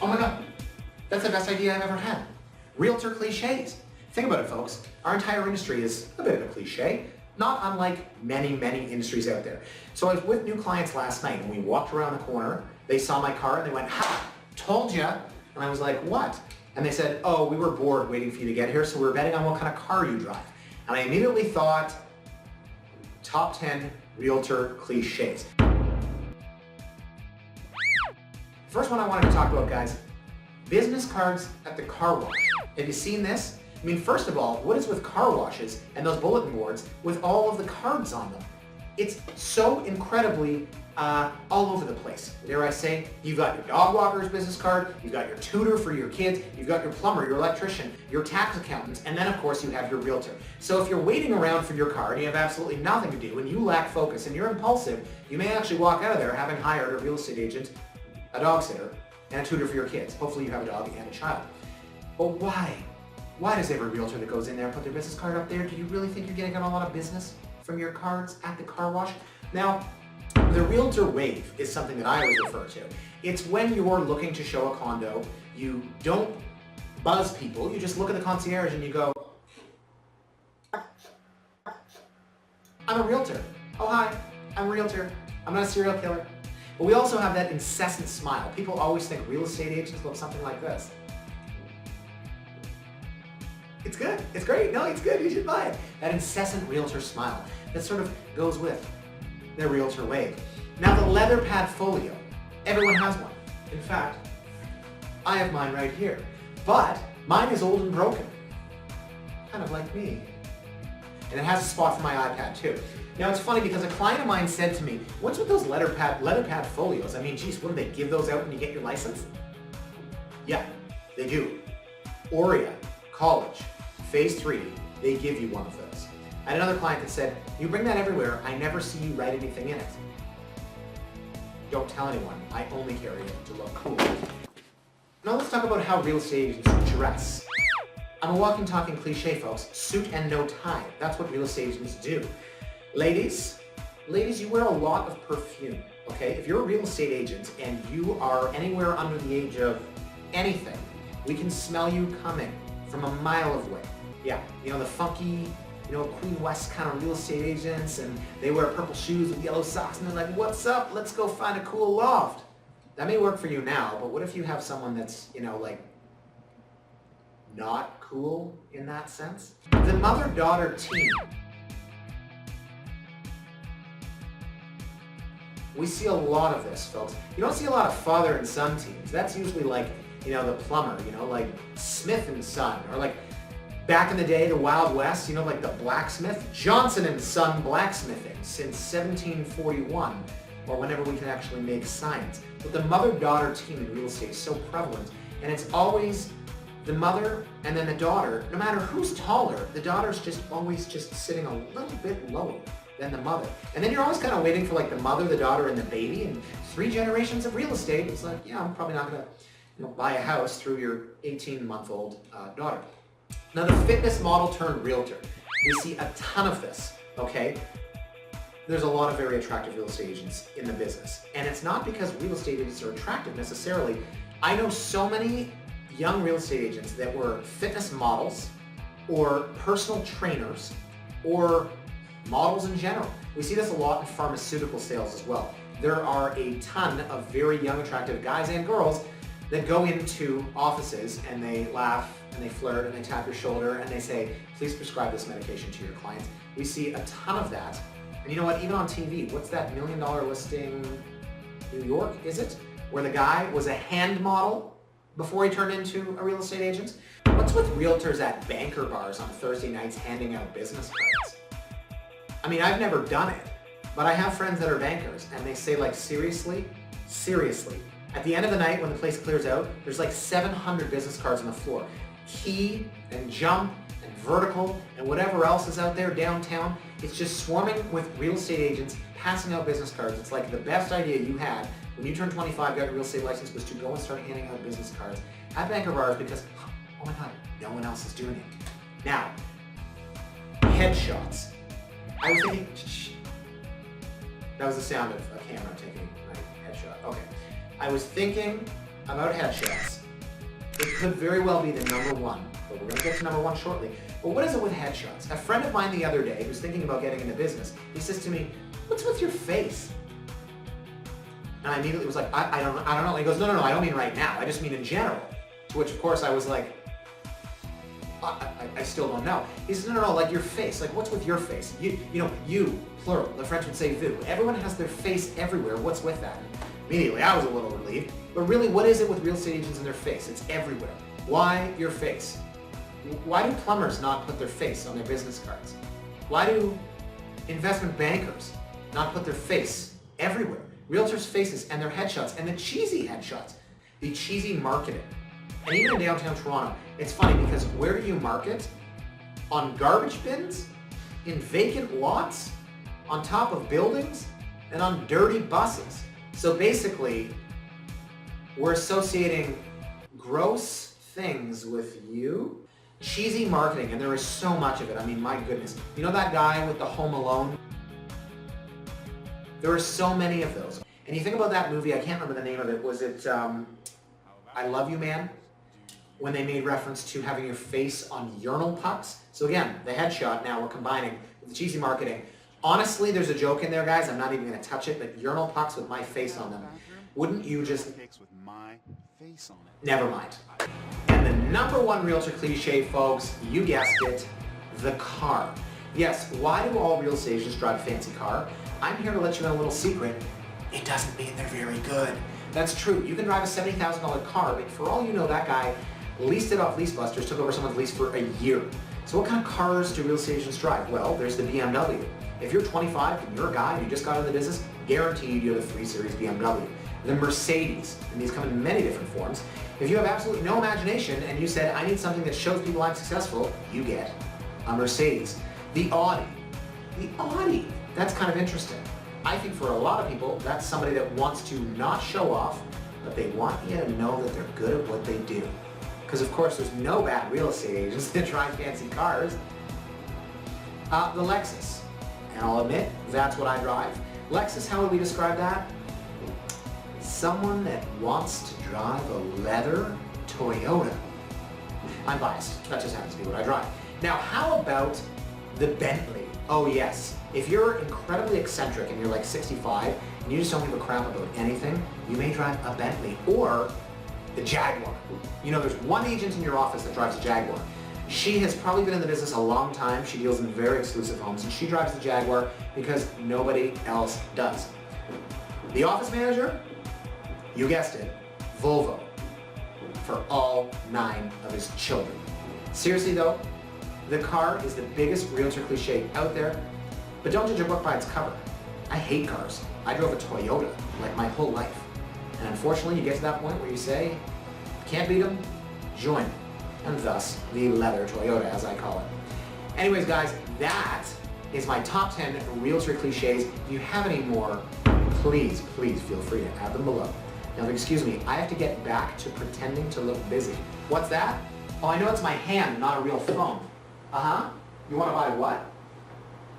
Oh my God, that's the best idea I've ever had. Realtor cliches. Think about it, folks. Our entire industry is a bit of a cliche, not unlike many, many industries out there. So I was with new clients last night and we walked around the corner. They saw my car and they went, "Ha, told ya." And I was like, "What?" And they said, "Oh, we were bored waiting for you to get here, so we were betting on what kind of car you drive." And I immediately thought, top 10 realtor cliches. First one I wanted to talk about, guys, business cards at the car wash. Have you seen this? I mean, first of all, what is with car washes and those bulletin boards with all of the cards on them? It's so incredibly all over the place. Dare I say, you've got your dog walker's business card, you've got your tutor for your kids, you've got your plumber, your electrician, your tax accountant, and then of course you have your realtor. So if you're waiting around for your car and you have absolutely nothing to do and you lack focus and you're impulsive, you may actually walk out of there having hired a real estate agent, a dog sitter, and a tutor for your kids. Hopefully you have a dog and a child. But why? Why does every realtor that goes in there put their business card up there? Do you really think you're getting a lot of business from your cards at the car wash? Now, the realtor wave is something that I always refer to. It's when you're looking to show a condo, you don't buzz people, you just look at the concierge and you go, "I'm a realtor. Oh hi, I'm a realtor. I'm not a serial killer." But we also have that incessant smile. People always think real estate agents look something like this. It's good, it's great, no, it's good, you should buy it. That incessant realtor smile that sort of goes with the realtor wave. Now the leather PADFOLIO, everyone has one. In fact, I have mine right here, but mine is old and broken, kind of like me. And it has a spot for my iPad too. Now it's funny because a client of mine said to me, "What's with those leather PADFOLIOs? I mean, geez, what do they give those out when you get your license?" Yeah, they do. Aurea, college, phase 3, they give you one of those. I had another client that said, "You bring that everywhere, I never see you write anything in it." Don't tell anyone, I only carry it to look cool. Now let's talk about how real estate agents dress. I'm a walking, talking cliche, folks. Suit and no tie. That's what real estate agents do. Ladies, you wear a lot of perfume, okay? If you're a real estate agent and you are anywhere under the age of anything, we can smell you coming from a mile away. Yeah, you know, the funky, Queen West kind of real estate agents, and they wear purple shoes with yellow socks, and they're like, "What's up? Let's go find a cool loft." That may work for you now, but what if you have someone that's, like, not cool in that sense? The mother-daughter team. We see a lot of this, folks. You don't see a lot of father and son teams. That's usually like, the plumber, like Smith and Son, or like back in the day, the Wild West, like the blacksmith, Johnson and Son blacksmithing since 1741, or whenever we can actually make signs. But the mother-daughter team in real estate is so prevalent, and it's always the mother and then the daughter. No matter who's taller, the daughter's always sitting a little bit lower than the mother. And then you're always kind of waiting for like the mother, the daughter, and the baby, and 3 generations of real estate. It's like, yeah, I'm probably not gonna buy a house through your 18-month-old daughter. Now the fitness model turned realtor. We see a ton of this, okay? There's a lot of very attractive real estate agents in the business. And it's not because real estate agents are attractive necessarily. I know so many young real estate agents that were fitness models or personal trainers or models in general. We see this a lot in pharmaceutical sales as well. There are a ton of very young, attractive guys and girls that go into offices and they laugh and they flirt and they tap your shoulder and they say, "Please prescribe this medication to your clients." We see a ton of that. And you know what, even on TV, what's that $1 million listing, New York, is it? Where the guy was a hand model before he turned into a real estate agent? What's with realtors at banker bars on Thursday nights handing out business cards? I mean, I've never done it, but I have friends that are bankers and they say, like, seriously, at the end of the night when the place clears out, there's like 700 business cards on the floor. Key and Jump and Vertical and whatever else is out there downtown, it's just swarming with real estate agents passing out business cards. It's like the best idea you had when you turned 25, got your real estate license, was to go and start handing out business cards at banker bars because, oh my God, no one else is doing it. Now, headshots. I was thinking, shh. That was the sound of a camera taking my headshot. Okay. I was thinking about headshots. It could very well be the number one, but we're going to get to number one shortly. But what is it with headshots? A friend of mine the other day who's thinking about getting into business, he says to me, "What's with your face?" And I immediately was like, I don't know. He goes, no, I don't mean right now. I just mean in general. To which, of course, I was like, I still don't know. He says, no, like your face. Like, what's with your face? You, plural. The French would say vous. Everyone has their face everywhere. What's with that? Immediately, I was a little relieved. But really, what is it with real estate agents and their face? It's everywhere. Why your face? Why do plumbers not put their face on their business cards? Why do investment bankers not put their face everywhere? Realtors' faces and their headshots and the cheesy headshots, the cheesy marketing. And even in downtown Toronto, it's funny because where do you market? On garbage bins, in vacant lots, on top of buildings, and on dirty buses. So basically, we're associating gross things with you. Cheesy marketing, and there is so much of it. I mean, my goodness. You know that guy with the Home Alone? There are so many of those. And you think about that movie, I can't remember the name of it. Was it I Love You Man? When they made reference to having your face on urinal pucks. So again, the headshot now we're combining with the cheesy marketing. Honestly, there's a joke in there, guys. I'm not even going to touch it, but urinal pucks with my face on them. Wouldn't you just... with my face on it. Never mind. And the number one realtor cliche, folks, you guessed it, the car. Yes, why do all real estate agents drive a fancy car? I'm here to let you know a little secret. It doesn't mean they're very good. That's true. You can drive a $70,000 car, but for all you know, that guy leased it off Lease Busters, took over someone's lease for a year. So what kind of cars do real estate agents drive? Well, there's the BMW. If you're 25 and you're a guy and you just got into the business, guaranteed you have a 3 Series BMW. The Mercedes, and these come in many different forms. If you have absolutely no imagination and you said, I need something that shows people I'm successful, you get a Mercedes. The Audi. The Audi. That's kind of interesting. I think for a lot of people, that's somebody that wants to not show off, but they want you to know that they're good at what they do. Because of course, there's no bad real estate agents that drive fancy cars. The Lexus. And I'll admit, that's what I drive. Lexus, how would we describe that? Someone that wants to drive a leather Toyota. I'm biased. That just happens to be what I drive. Now, how about the Bentley? Oh yes. If you're incredibly eccentric and you're like 65 and you just don't give a crap about anything, you may drive a Bentley or the Jaguar. You know, there's one agent in your office that drives a Jaguar. She has probably been in the business a long time. She deals in very exclusive homes and she drives the Jaguar because nobody else does. The office manager, you guessed it, Volvo, for all 9 of his children. Seriously though, the car is the biggest realtor cliche out there, but don't judge a book by its cover. I hate cars. I drove a Toyota like my whole life. And unfortunately, you get to that point where you say, can't beat them, join them. And thus, the leather Toyota, as I call it. Anyways, guys, that is my top 10 realtor cliches. If you have any more, please feel free to add them below. Now, excuse me, I have to get back to pretending to look busy. What's that? Oh, I know it's my hand, not a real phone. Uh-huh. You want to buy what?